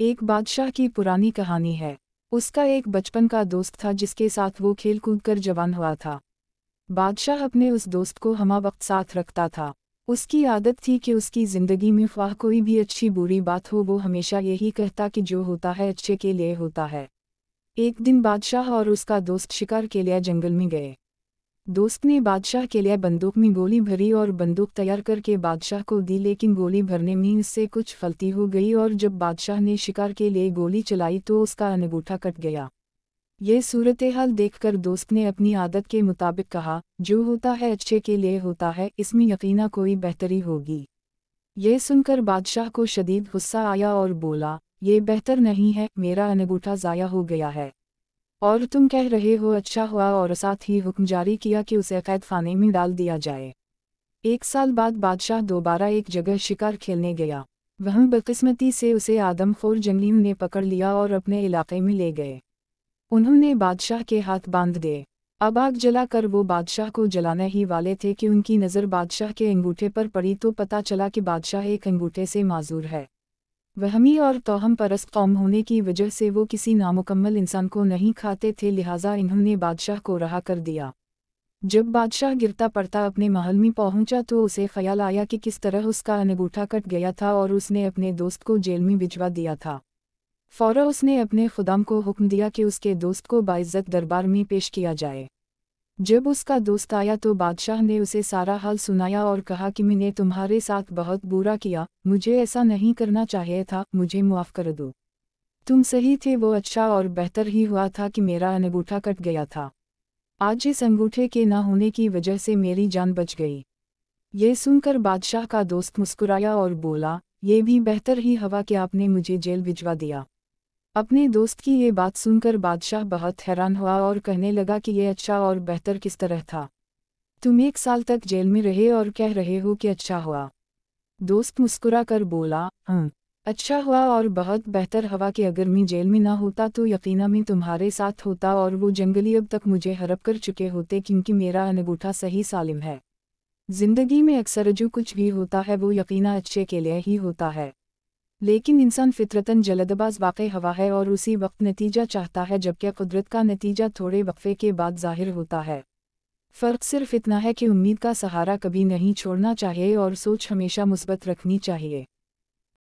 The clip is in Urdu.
ایک بادشاہ کی پرانی کہانی ہے۔ اس کا ایک بچپن کا دوست تھا جس کے ساتھ وہ کھیل کود کر جوان ہوا تھا۔ بادشاہ اپنے اس دوست کو ہمہ وقت ساتھ رکھتا تھا۔ اس کی عادت تھی کہ اس کی زندگی میں خواہ کوئی بھی اچھی بری بات ہو وہ ہمیشہ یہی کہتا کہ جو ہوتا ہے اچھے کے لیے ہوتا ہے۔ ایک دن بادشاہ اور اس کا دوست شکار کے لیے جنگل میں گئے۔ دوست نے بادشاہ کے لیے بندوق میں گولی بھری اور بندوق تیار کر کے بادشاہ کو دی، لیکن گولی بھرنے میں اس سے کچھ غلطی ہو گئی اور جب بادشاہ نے شکار کے لیے گولی چلائی تو اس کا انگوٹھا کٹ گیا۔ یہ صورتحال دیکھ کر دوست نے اپنی عادت کے مطابق کہا، جو ہوتا ہے اچھے کے لیے ہوتا ہے، اس میں یقیناً کوئی بہتری ہوگی۔ یہ سن کر بادشاہ کو شدید غصہ آیا اور بولا، یہ بہتر نہیں ہے، میرا انگوٹھا ضائع ہو گیا ہے اور تم کہہ رہے ہو اچھا ہوا، اور ساتھ ہی حکم جاری کیا کہ اسے قید خانے میں ڈال دیا جائے۔ 1 سال بعد بادشاہ دوبارہ ایک جگہ شکار کھیلنے گیا۔ وہاں بدقسمتی سے اسے آدم خور جنگلیوں نے پکڑ لیا اور اپنے علاقے میں لے گئے۔ انہوں نے بادشاہ کے ہاتھ باندھ دیے۔ اب آگ جلا کر وہ بادشاہ کو جلانے ہی والے تھے کہ ان کی نظر بادشاہ کے انگوٹھے پر پڑی تو پتہ چلا کہ بادشاہ ایک انگوٹھے سے معذور ہے۔ وہمی اور توہم پرست قوم ہونے کی وجہ سے وہ کسی نامکمل انسان کو نہیں کھاتے تھے، لہٰذا انہوں نے بادشاہ کو رہا کر دیا۔ جب بادشاہ گرتا پڑتا اپنے محل میں پہنچا تو اسے خیال آیا کہ کس طرح اس کا انگوٹھا کٹ گیا تھا اور اس نے اپنے دوست کو جیل میں بھجوا دیا تھا۔ فوراً اس نے اپنے خدام کو حکم دیا کہ اس کے دوست کو باعزت دربار میں پیش کیا جائے۔ جب اس کا دوست آیا تو بادشاہ نے اسے سارا حال سنایا اور کہا کہ میں نے تمہارے ساتھ بہت برا کیا، مجھے ایسا نہیں کرنا چاہیے تھا، مجھے معاف کر دو۔ تم صحیح تھے، وہ اچھا اور بہتر ہی ہوا تھا کہ میرا انگوٹھا کٹ گیا تھا۔ آج اس انگوٹھے کے نہ ہونے کی وجہ سے میری جان بچ گئی۔ یہ سن کر بادشاہ کا دوست مسکرایا اور بولا، یہ بھی بہتر ہی ہوا کہ آپ نے مجھے جیل بھجوا دیا۔ اپنے دوست کی یہ بات سن کر بادشاہ بہت حیران ہوا اور کہنے لگا کہ یہ اچھا اور بہتر کس طرح تھا؟ تم 1 سال تک جیل میں رہے اور کہہ رہے ہو کہ اچھا ہوا۔ دوست مسکرا کر بولا، اچھا ہوا اور بہت بہتر ہوا کہ اگر میں جیل میں نہ ہوتا تو یقیناً میں تمہارے ساتھ ہوتا اور وہ جنگلی اب تک مجھے ہڑپ کر چکے ہوتے، کیونکہ میرا انگوٹھا صحیح سالم ہے۔ زندگی میں اکثر جو کچھ بھی ہوتا ہے وہ یقیناً اچھے کے لیے ہی ہوتا ہے، لیکن انسان فطرتاً جلدباز واقع ہوا ہے اور اسی وقت نتیجہ چاہتا ہے، جبکہ قدرت کا نتیجہ تھوڑے وقفے کے بعد ظاہر ہوتا ہے۔ فرق صرف اتنا ہے کہ امید کا سہارا کبھی نہیں چھوڑنا چاہیے اور سوچ ہمیشہ مثبت رکھنی چاہیے۔